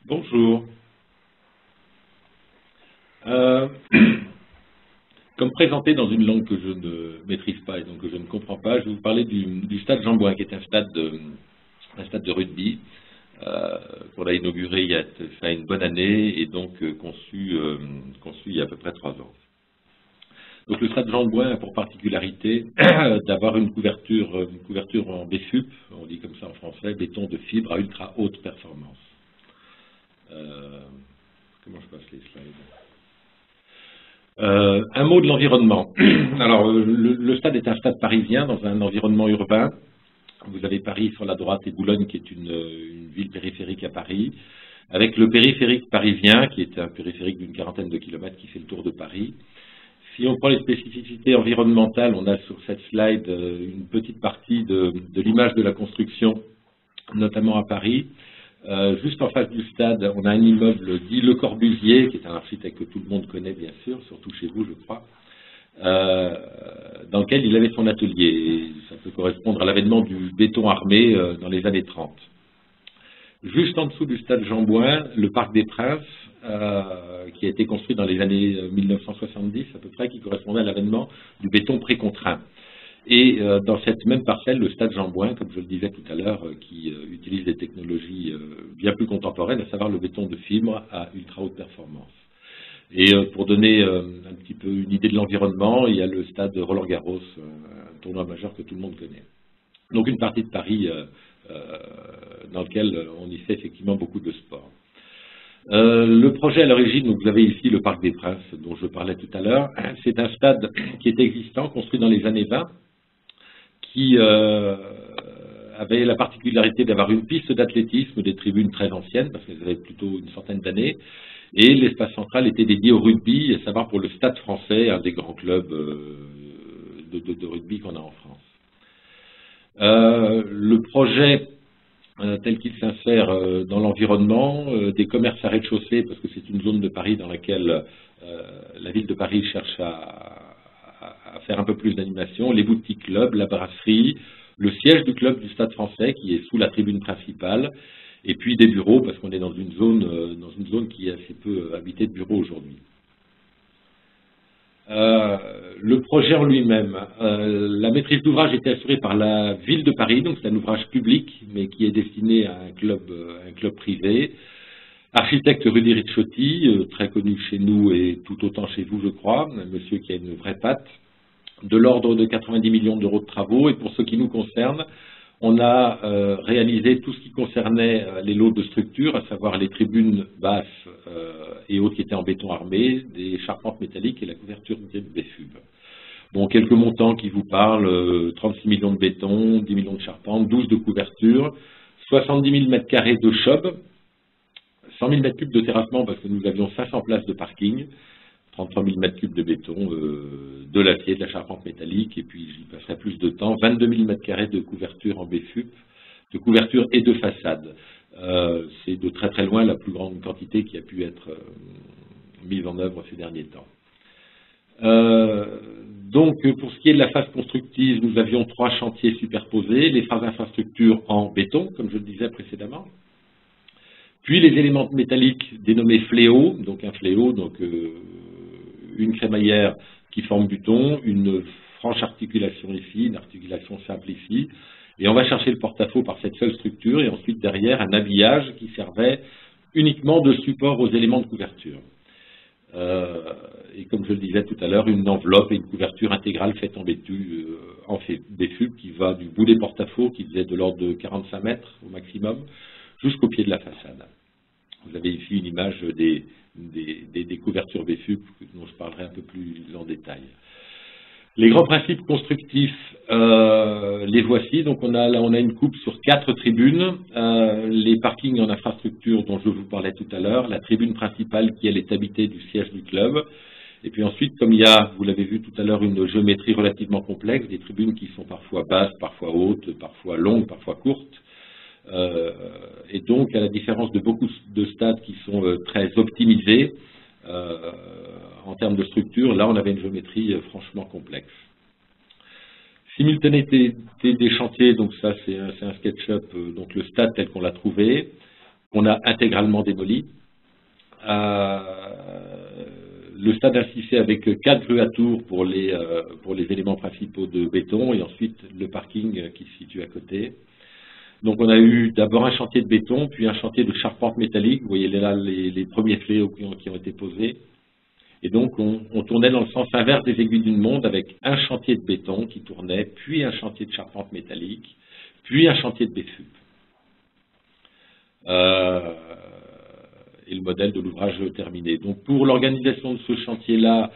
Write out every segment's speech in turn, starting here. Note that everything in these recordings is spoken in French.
Bonjour. Euh, Comme présenté dans une langue que je ne maîtrise pas et donc que je ne comprends pas, je vais vous parler du stade Jean-Bouin, qui est un stade de rugby qu'on a inauguré il y a ça une bonne année et donc conçu il y a à peu près 3 ans. Donc le stade Jean-Bouin a pour particularité d'avoir une couverture en BFUP, on dit comme ça en français, béton de fibre à ultra haute performance. Euh, Comment je passe les slides? Un mot de l'environnement. Alors, le stade est un stade parisien dans un environnement urbain. Vous avez Paris sur la droite et Boulogne qui est une ville périphérique à Paris, avec le périphérique parisien qui est un périphérique d'une quarantaine de kilomètres qui fait le tour de Paris. Si on prend les spécificités environnementales, on a sur cette slide une petite partie de l'image de la construction, notamment à Paris. Juste en face du stade, on a un immeuble dit Le Corbusier, qui est un architecte que tout le monde connaît bien sûr, surtout chez vous je crois, dans lequel il avait son atelier. Et ça peut correspondre à l'avènement du béton armé dans les années 30. Juste en dessous du stade Jean-Bouin, le Parc des Princes, qui a été construit dans les années 1970 à peu près, qui correspondait à l'avènement du béton précontraint. Et dans cette même parcelle, le stade Jean-Bouin, comme je le disais tout à l'heure, qui utilise des technologies bien plus contemporaines, à savoir le béton de fibre à ultra haute performance. Et pour donner un petit peu une idée de l'environnement, il y a le stade Roland-Garros, un tournoi majeur que tout le monde connaît. Donc une partie de Paris dans lequel on y fait effectivement beaucoup de sport. Le projet à l'origine, donc vous avez ici le Parc des Princes dont je parlais tout à l'heure, c'est un stade qui est existant, construit dans les années 20, qui avait la particularité d'avoir une piste d'athlétisme, des tribunes très anciennes, parce qu'elles avaient plutôt une centaine d'années, et l'espace central était dédié au rugby, à savoir pour le Stade français, un des grands clubs de rugby qu'on a en France. Le projet tel qu'il s'insère dans l'environnement, des commerces à rez-de-chaussée, parce que c'est une zone de Paris dans laquelle la ville de Paris cherche à faire un peu plus d'animation, les boutiques clubs, la brasserie, le siège du club du Stade français qui est sous la tribune principale, et puis des bureaux, parce qu'on est dans une zone qui est assez peu habitée de bureaux aujourd'hui. Le projet en lui-même, la maîtrise d'ouvrage était assurée par la ville de Paris, donc c'est un ouvrage public, mais qui est destiné à un club privé. Architecte Rudy Ricciotti, très connu chez nous et tout autant chez vous, je crois, un monsieur qui a une vraie patte, de l'ordre de 90 millions d'euros de travaux. Et pour ce qui nous concerne, on a réalisé tout ce qui concernait les lots de structure, à savoir les tribunes basses et hautes qui étaient en béton armé, des charpentes métalliques et la couverture de BFUB. Bon, quelques montants qui vous parlent, 36 millions de béton, 10 millions de charpentes, 12 de couverture, 70 000 m² de chob, 100 000 m3 de terrassement parce que nous avions 500 places de parking, 33 000 m3 de béton, de l'acier, de la charpente métallique, et puis j'y passerai plus de temps, 22 000 m² de couverture en BFUP, de couverture et de façade. C'est de très très loin la plus grande quantité qui a pu être mise en œuvre ces derniers temps. Donc pour ce qui est de la phase constructive, nous avions 3 chantiers superposés, les phases infrastructures en béton, comme je le disais précédemment, puis les éléments métalliques dénommés fléaux, donc un fléau, donc une crémaillère qui forme buton, une franche articulation ici, une articulation simple ici, et on va chercher le porte-à-faux par cette seule structure, et ensuite derrière un habillage qui servait uniquement de support aux éléments de couverture. Et comme je le disais tout à l'heure, une enveloppe et une couverture intégrale faite en BFUB qui va du bout des porte-à-faux, qui faisait de l'ordre de 45 mètres au maximum, jusqu'au pied de la façade. Vous avez ici une image des couvertures BFUB dont je parlerai un peu plus en détail. Les grands principes constructifs, les voici. Donc on a une coupe sur 4 tribunes, les parkings en infrastructure dont je vous parlais tout à l'heure, la tribune principale qui elle est habitée du siège du club, et puis ensuite comme il y a, vous l'avez vu tout à l'heure, une géométrie relativement complexe, des tribunes qui sont parfois basses, parfois hautes, parfois longues, parfois courtes, et donc à la différence de beaucoup de stades qui sont très optimisés, en termes de structure, là on avait une géométrie franchement complexe. Simultanéité des chantiers, donc ça c'est un SketchUp, donc le stade tel qu'on l'a trouvé. qu'on a intégralement démoli. Le stade ainsi fait avec 4 grues à tour pour les éléments principaux de béton et ensuite le parking qui se situe à côté. Donc on a eu d'abord un chantier de béton, puis un chantier de charpente métallique. Vous voyez là les premiers fléaux qui ont été posés. Et donc on tournait dans le sens inverse des aiguilles d'une montre avec un chantier de béton qui tournait, puis un chantier de charpente métallique, puis un chantier de BFUP. Et le modèle de l'ouvrage terminé. Donc pour l'organisation de ce chantier-là,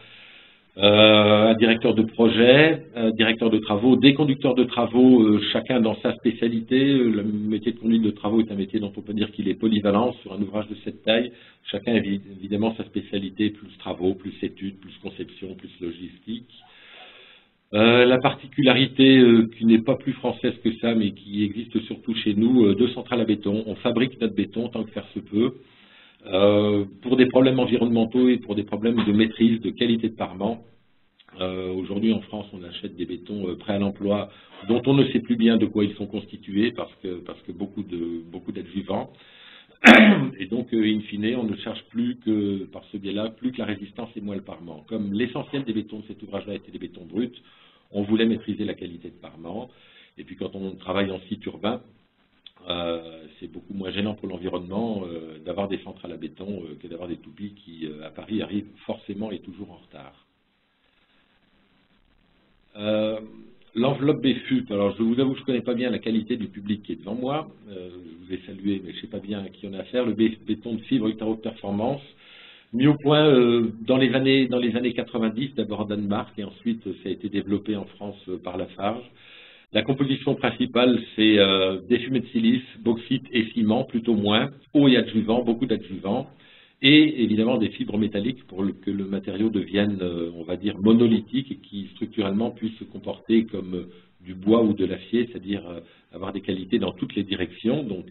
un directeur de projet, un directeur de travaux, des conducteurs de travaux, chacun dans sa spécialité. Le métier de conduite de travaux est un métier dont on peut dire qu'il est polyvalent sur un ouvrage de cette taille. Chacun a évidemment sa spécialité, plus travaux, plus études, plus conception, plus logistique. La particularité qui n'est pas plus française que ça, mais qui existe surtout chez nous, deux centrales à béton. On fabrique notre béton tant que faire se peut. Pour des problèmes environnementaux et pour des problèmes de maîtrise, de qualité de parement. Aujourd'hui en France, on achète des bétons prêts à l'emploi dont on ne sait plus bien de quoi ils sont constitués parce que beaucoup d'adjuvants. Et donc, in fine, on ne cherche plus que, par ce biais-là, plus que la résistance et moins le parement. Comme l'essentiel des bétons de cet ouvrage-là étaient des bétons bruts, on voulait maîtriser la qualité de parement. Et puis quand on travaille en site urbain, c'est beaucoup moins gênant pour l'environnement d'avoir des centrales à béton que d'avoir des toupies qui, à Paris, arrivent forcément et toujours en retard. L'enveloppe BFUP, alors je vous avoue que je ne connais pas bien la qualité du public qui est devant moi, je vous ai salué mais je ne sais pas bien à qui on a affaire, le béton de fibre ultra haute performance, mis au point dans les années 90, d'abord en Danemark et ensuite ça a été développé en France par Lafarge. La composition principale, c'est des fumées de silice, bauxite et ciment, plutôt moins, eau et adjuvants, beaucoup d'adjuvants, et évidemment des fibres métalliques pour que le matériau devienne, on va dire, monolithique et qui structurellement puisse se comporter comme du bois ou de l'acier, c'est-à-dire avoir des qualités dans toutes les directions. Donc,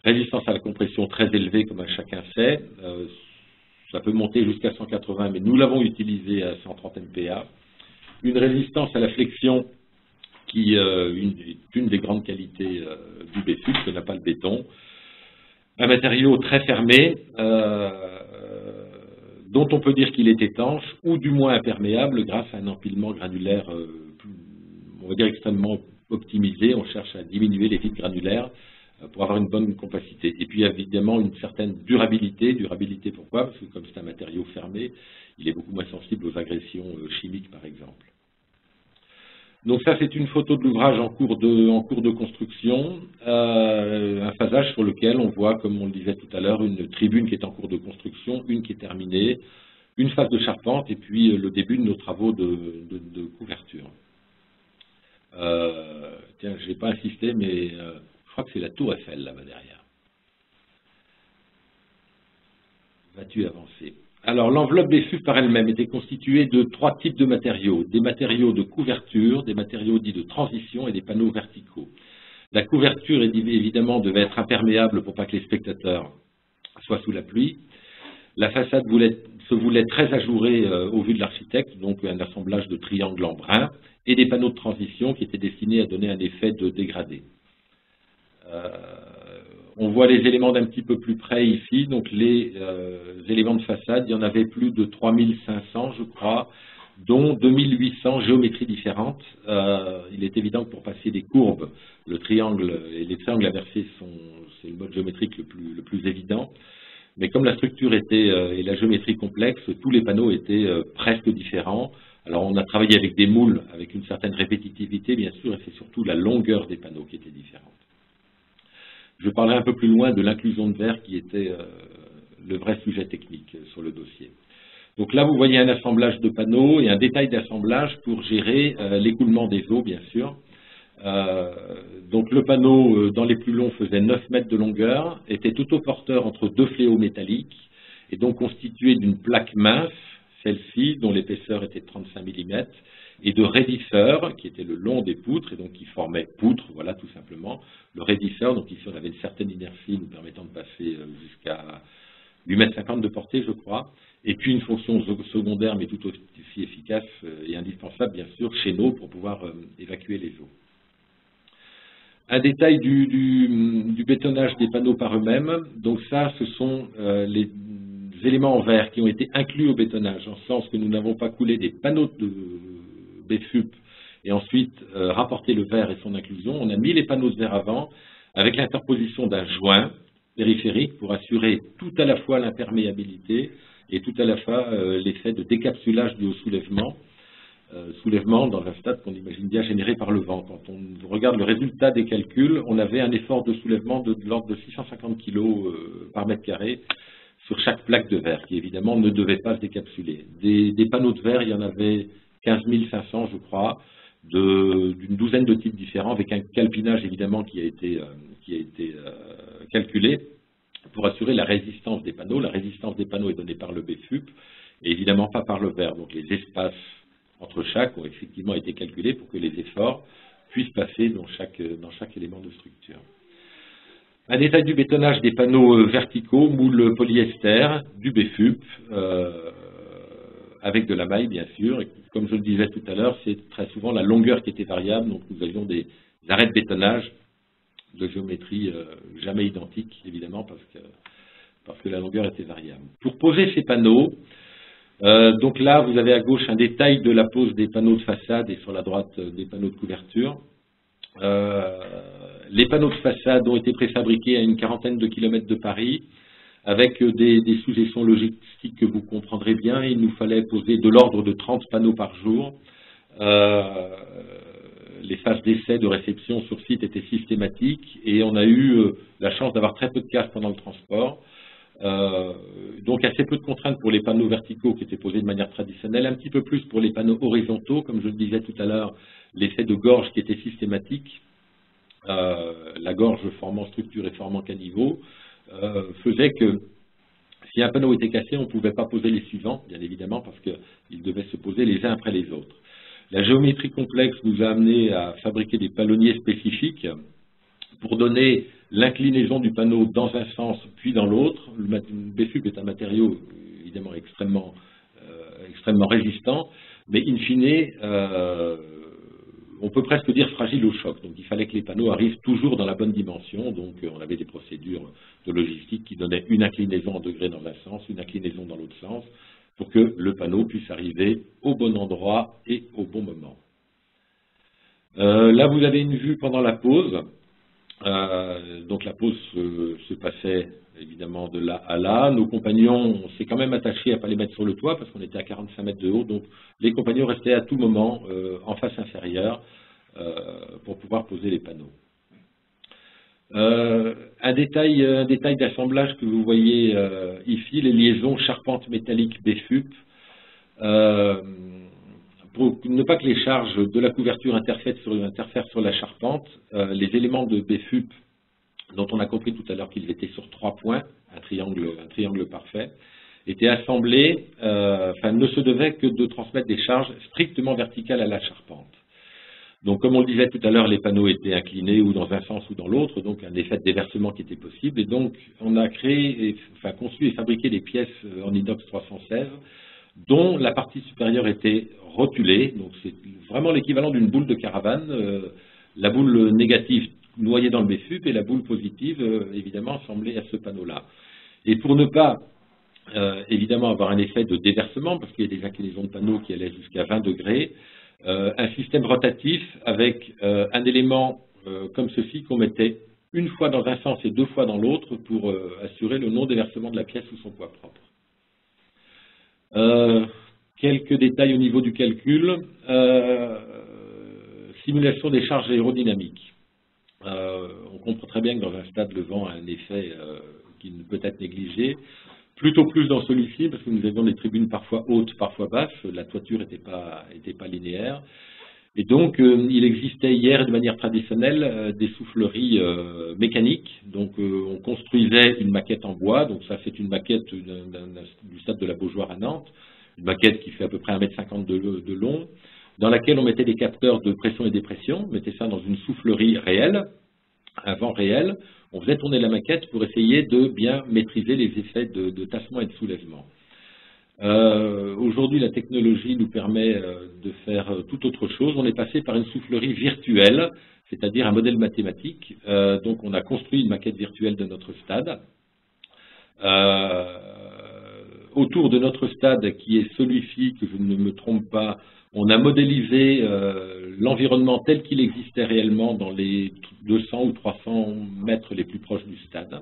résistance à la compression très élevée, comme chacun sait. Ça peut monter jusqu'à 180, mais nous l'avons utilisé à 130 MPa. Une résistance à la flexion qui est une des grandes qualités du BFUP, que n'a pas le béton. Un matériau très fermé, dont on peut dire qu'il est étanche, ou du moins imperméable grâce à un empilement granulaire, on va dire extrêmement optimisé. On cherche à diminuer les vides granulaires pour avoir une bonne compacité. Et puis évidemment une certaine durabilité. Durabilité pourquoi? Parce que comme c'est un matériau fermé, il est beaucoup moins sensible aux agressions chimiques par exemple. Donc ça, c'est une photo de l'ouvrage en cours de construction, un phasage sur lequel on voit, comme on le disait tout à l'heure, une tribune qui est en cours de construction, une qui est terminée, une phase de charpente et puis le début de nos travaux de couverture. Tiens, je n'ai pas insisté, mais je crois que c'est la tour Eiffel là-bas derrière. Vas-tu avancer? Alors, l'enveloppe BFUP par elle-même était constituée de 3 types de matériaux. Des matériaux de couverture, des matériaux dits de transition et des panneaux verticaux. La couverture, évidemment, devait être imperméable pour pas que les spectateurs soient sous la pluie. La façade se voulait très ajourée au vu de l'architecte, donc un assemblage de triangles en brun, et des panneaux de transition qui étaient destinés à donner un effet de dégradé. On voit les éléments d'un petit peu plus près ici, donc les éléments de façade, il y en avait plus de 3500 je crois, dont 2800 géométries différentes. Il est évident que pour passer des courbes, le triangle et les triangles inversés c'est le mode géométrique le plus évident. Mais comme la structure était et la géométrie complexe, tous les panneaux étaient presque différents. Alors on a travaillé avec des moules, avec une certaine répétitivité bien sûr, et c'est surtout la longueur des panneaux qui était différente. Je parlerai un peu plus loin de l'inclusion de verre qui était le vrai sujet technique sur le dossier. Donc là, vous voyez un assemblage de panneaux et un détail d'assemblage pour gérer l'écoulement des eaux, bien sûr. Donc le panneau, dans les plus longs, faisait 9 mètres de longueur, était autoporteur entre 2 fléaux métalliques et donc constitué d'une plaque mince, celle-ci, dont l'épaisseur était de 35 mm, et de raidisseurs qui étaient le long des poutres et donc qui formaient poutres, voilà tout simplement. Le raidisseur, donc ici on avait une certaine inertie nous permettant de passer jusqu'à 8,50 m de portée je crois, et puis une fonction secondaire mais tout aussi efficace et indispensable bien sûr, chaîneau pour pouvoir évacuer les eaux. Un détail du bétonnage des panneaux par eux-mêmes. Donc ça, ce sont les éléments en verre qui ont été inclus au bétonnage, en ce sens que nous n'avons pas coulé des panneaux de BFUP et ensuite rapporté le verre et son inclusion. On a mis les panneaux de verre avant avec l'interposition d'un joint périphérique pour assurer tout à la fois l'imperméabilité et tout à la fois l'effet de décapsulage du haut soulèvement. Soulèvement dans un stade qu'on imagine bien généré par le vent. Quand on regarde le résultat des calculs, on avait un effort de soulèvement de l'ordre de 650 kg par mètre carré sur chaque plaque de verre, qui évidemment ne devait pas se décapsuler. Des panneaux de verre, il y en avait 15 500, je crois, d'une douzaine de types différents, avec un calpinage évidemment qui a été calculé pour assurer la résistance des panneaux. La résistance des panneaux est donnée par le BFUP et évidemment pas par le verre. Donc les espaces entre chaque ont effectivement été calculés pour que les efforts puissent passer dans chaque élément de structure. Un détail du bétonnage des panneaux verticaux, moule polyester, du BFUP, avec de la maille bien sûr. Et comme je le disais tout à l'heure, c'est très souvent la longueur qui était variable, donc nous avions des arrêts de bétonnage de géométrie jamais identiques, évidemment, parce que la longueur était variable. Pour poser ces panneaux, donc là, vous avez à gauche un détail de la pose des panneaux de façade et sur la droite des panneaux de couverture. Les panneaux de façade ont été préfabriqués à une quarantaine de kilomètres de Paris, avec des sous-jacents logistiques que vous comprendrez bien. Il nous fallait poser de l'ordre de 30 panneaux par jour. Les phases d'essai, de réception sur site étaient systématiques et on a eu la chance d'avoir très peu de casse pendant le transport. Donc assez peu de contraintes pour les panneaux verticaux qui étaient posés de manière traditionnelle, un petit peu plus pour les panneaux horizontaux, comme je le disais tout à l'heure, l'effet de gorge qui était systématique, la gorge formant structure et formant caniveau, faisait que si un panneau était cassé, on ne pouvait pas poser les suivants, bien évidemment, parce qu'ils devaient se poser les uns après les autres. La géométrie complexe nous a amené à fabriquer des palonniers spécifiques pour donner l'inclinaison du panneau dans un sens puis dans l'autre. Le BFUP est un matériau évidemment extrêmement résistant, mais in fine, on peut presque dire fragile au choc. Donc il fallait que les panneaux arrivent toujours dans la bonne dimension. Donc on avait des procédures de logistique qui donnaient une inclinaison en degrés dans un sens, une inclinaison dans l'autre sens, pour que le panneau puisse arriver au bon endroit et au bon moment. Là, vous avez une vue pendant la pose. Donc la pose se passait évidemment de là à là. Nos compagnons, on s'est quand même attaché à ne pas les mettre sur le toit parce qu'on était à 45 mètres de haut. Donc les compagnons restaient à tout moment en face inférieure pour pouvoir poser les panneaux. Un détail d'assemblage que vous voyez ici, les liaisons charpente métallique BFUP. Pour ne pas que les charges de la couverture interfèrent sur la charpente, les éléments de BFUP, dont on a compris tout à l'heure qu'ils étaient sur 3 points, un triangle parfait, étaient assemblés, ne se devaient que de transmettre des charges strictement verticales à la charpente. Donc, comme on le disait tout à l'heure, les panneaux étaient inclinés ou dans un sens ou dans l'autre, donc un effet de déversement qui était possible. Et donc, on a conçu et fabriqué des pièces en inox 316, dont la partie supérieure était rotulée. Donc, c'est vraiment l'équivalent d'une boule de caravane. La boule négative noyée dans le BFUP et la boule positive, évidemment, assemblée à ce panneau-là. Et pour ne pas, évidemment, avoir un effet de déversement, parce qu'il y a des inclinaisons de panneaux qui allaient jusqu'à 20 degrés, un système rotatif avec un élément comme ceci qu'on mettait une fois dans un sens et 2 fois dans l'autre pour assurer le non-déversement de la pièce sous son poids propre. Quelques détails au niveau du calcul. Simulation des charges aérodynamiques. On comprend très bien que dans un stade, le vent a un effet qui ne peut être négligé. Plutôt plus dans celui-ci, parce que nous avions des tribunes parfois hautes, parfois basses, la toiture n'était pas linéaire. Et donc, il existait hier, de manière traditionnelle, des souffleries mécaniques. Donc, on construisait une maquette en bois. Donc, ça, c'est une maquette du stade de la Beaujoire à Nantes, une maquette qui fait à peu près 1,50 m de long, dans laquelle on mettait des capteurs de pression et dépression. On mettait ça dans une soufflerie réelle, un vent réel. On faisait tourner la maquette pour essayer de bien maîtriser les effets de tassement et de soulèvement. Aujourd'hui, la technologie nous permet de faire tout autre chose. On est passé par une soufflerie virtuelle, c'est-à-dire un modèle mathématique. Donc, on a construit une maquette virtuelle de notre stade. Autour de notre stade, qui est celui-ci, que je ne me trompe pas, on a modélisé l'environnement tel qu'il existait réellement dans les 200 ou 300 mètres les plus proches du stade.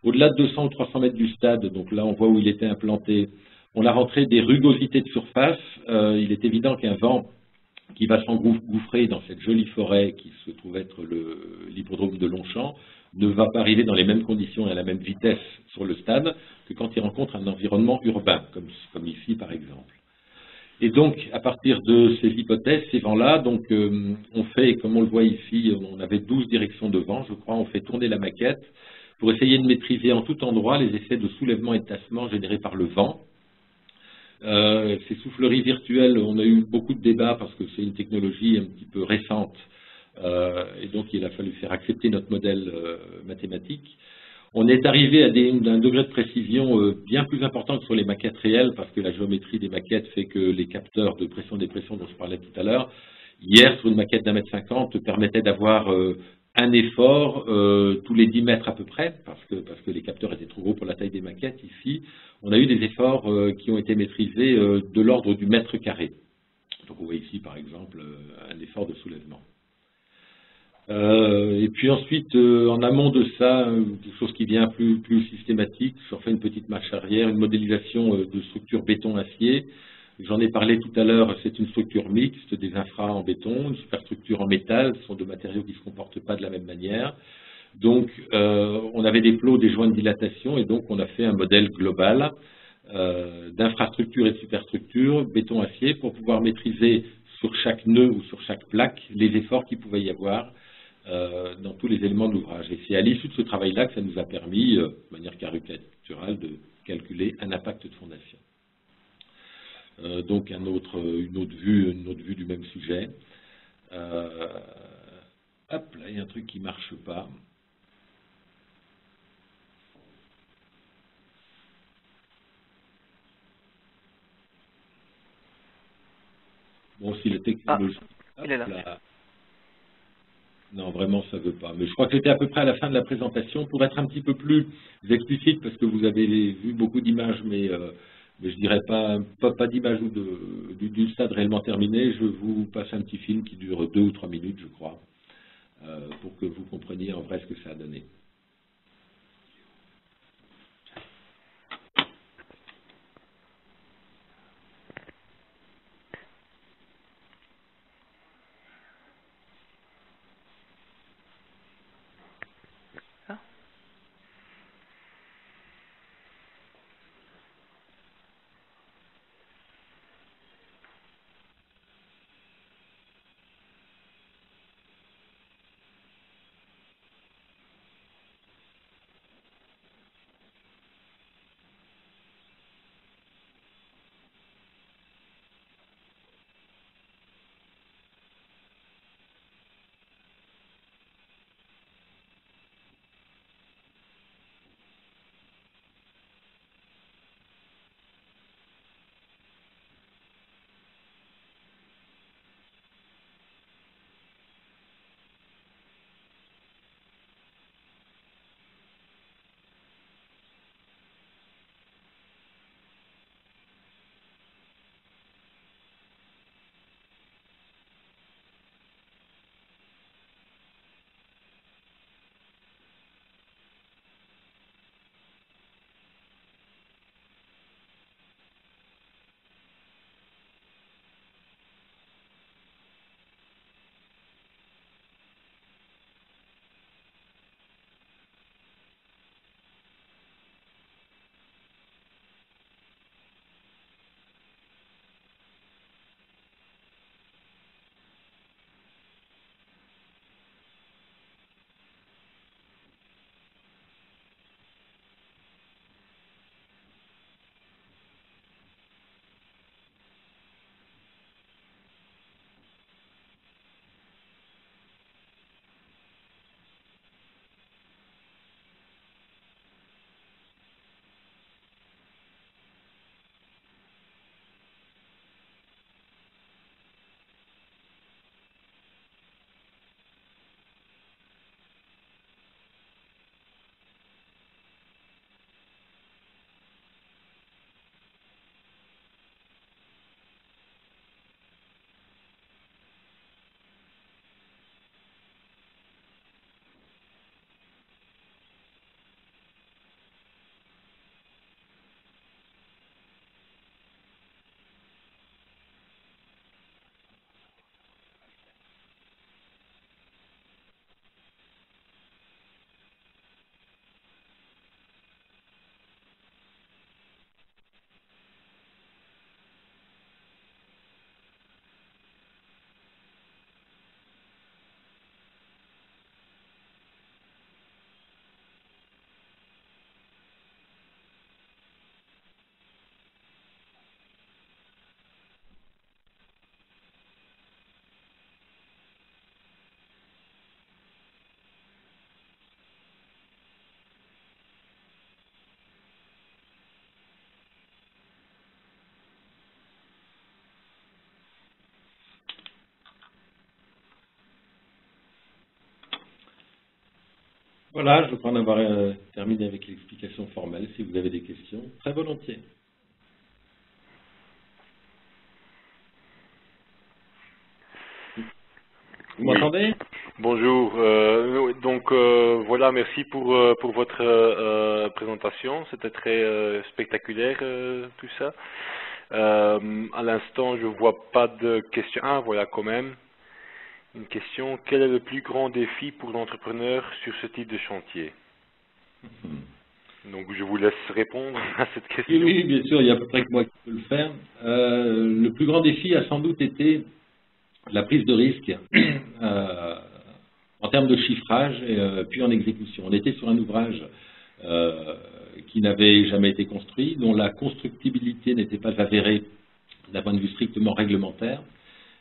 Au-delà de 200 ou 300 mètres du stade, donc là on voit où il était implanté, on a rentré des rugosités de surface. Il est évident qu'un vent qui va s'engouffrer dans cette jolie forêt qui se trouve être l'hippodrome de Longchamp ne va pas arriver dans les mêmes conditions et à la même vitesse sur le stade que quand il rencontre un environnement urbain, comme ici par exemple. Et donc, à partir de ces hypothèses, ces vents-là, donc on fait, comme on le voit ici, on avait 12 directions de vent, je crois, on fait tourner la maquette pour essayer de maîtriser en tout endroit les effets de soulèvement et de tassement générés par le vent. Ces souffleries virtuelles, on a eu beaucoup de débats parce que c'est une technologie un petit peu récente et donc il a fallu faire accepter notre modèle mathématique. On est arrivé à un degré de précision bien plus important que sur les maquettes réelles parce que la géométrie des maquettes fait que les capteurs de pression-dépression dont je parlais tout à l'heure, hier sur une maquette d'1,50 m permettait d'avoir un effort tous les 10 mètres à peu près, parce que les capteurs étaient trop gros pour la taille des maquettes. Ici, on a eu des efforts qui ont été maîtrisés de l'ordre du mètre carré. Donc on voit ici par exemple un effort de soulèvement. Et puis ensuite, en amont de ça, quelque chose qui vient plus systématique, je refais une petite marche arrière, une modélisation de structure béton-acier. J'en ai parlé tout à l'heure, c'est une structure mixte, des infras en béton, une superstructure en métal, ce sont deux matériaux qui ne se comportent pas de la même manière. Donc, on avait des plots, des joints de dilatation, et donc on a fait un modèle global d'infrastructure et de superstructure, béton-acier, pour pouvoir maîtriser sur chaque nœud ou sur chaque plaque les efforts qu'il pouvait y avoir dans tous les éléments de l'ouvrage. Et c'est à l'issue de ce travail-là que ça nous a permis, de manière caricaturale, de calculer un impact de fondation. Donc une autre vue du même sujet. Hop, là il y a un truc qui ne marche pas. Bon, si la technologie... Ah, il est là. Non, vraiment, ça ne veut pas. Mais je crois que j'étais à peu près à la fin de la présentation. Pour être un petit peu plus explicite, parce que vous avez vu beaucoup d'images, mais je dirais pas d'images du stade réellement terminé. Je vous passe un petit film qui dure 2 ou 3 minutes, je crois, pour que vous compreniez en vrai ce que ça a donné. Voilà, je crois en avoir terminé avec l'explication formelle. Si vous avez des questions, très volontiers. Vous Oui, m'entendez? bonjour. Voilà, merci pour votre présentation. C'était très spectaculaire tout ça. À l'instant, je vois pas de question. Ah, voilà quand même une question. Quel est le plus grand défi pour l'entrepreneur sur ce type de chantier? Donc, je vous laisse répondre à cette Oui, question. oui, bien sûr, il y a à peu près que moi qui peux le faire. Le plus grand défi a sans doute été la prise de risque euh, en termes de chiffrage et puis en exécution. On était sur un ouvrage qui n'avait jamais été construit, dont la constructibilité n'était pas avérée d'un point de vue strictement réglementaire.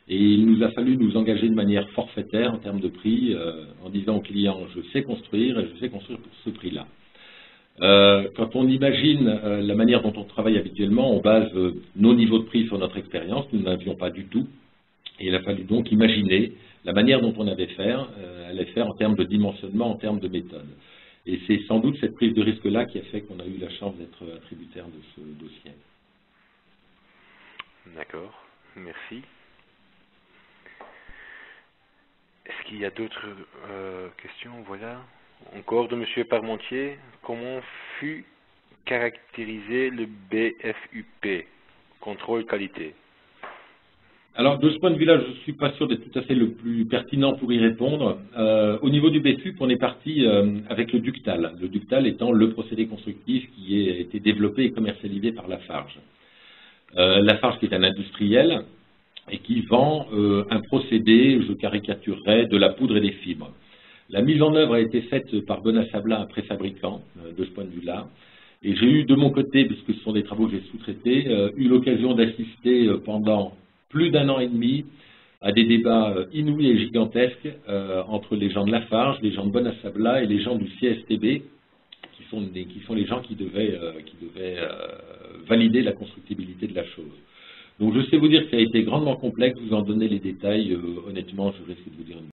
Et il nous a fallu nous engager de manière forfaitaire en termes de prix, en disant au client, je sais construire et je sais construire pour ce prix-là. Quand on imagine la manière dont on travaille habituellement, on base nos niveaux de prix sur notre expérience, nous n'avions pas du tout. Et il a fallu donc imaginer la manière dont on allait faire en termes de dimensionnement, en termes de méthode. Et c'est sans doute cette prise de risque-là qui a fait qu'on a eu la chance d'être attributaire de ce dossier. D'accord, merci. Est-ce qu'il y a d'autres questions? Voilà. Encore de Monsieur Parmentier. Comment fut caractérisé le BFUP, contrôle qualité? Alors, de ce point de vue-là, je ne suis pas sûr d'être tout à fait le plus pertinent pour y répondre. Au niveau du BFUP, on est parti avec le ductal. Le ductal étant le procédé constructif qui a été développé et commercialisé par Lafarge. Lafarge qui est un industriel et qui vend un procédé, je caricaturerais, de la poudre et des fibres. La mise en œuvre a été faite par Bonasabla, un préfabricant, de ce point de vue-là. Et j'ai eu de mon côté, puisque ce sont des travaux que j'ai sous-traités, eu l'occasion d'assister pendant plus d'1 an et demi à des débats inouïs et gigantesques entre les gens de Lafarge, les gens de Bonasabla et les gens du CSTB, qui sont les gens qui devaient valider la constructibilité de la chose. Donc je sais vous dire que ça a été grandement complexe, vous en donnez les détails, honnêtement, je risque de vous dire une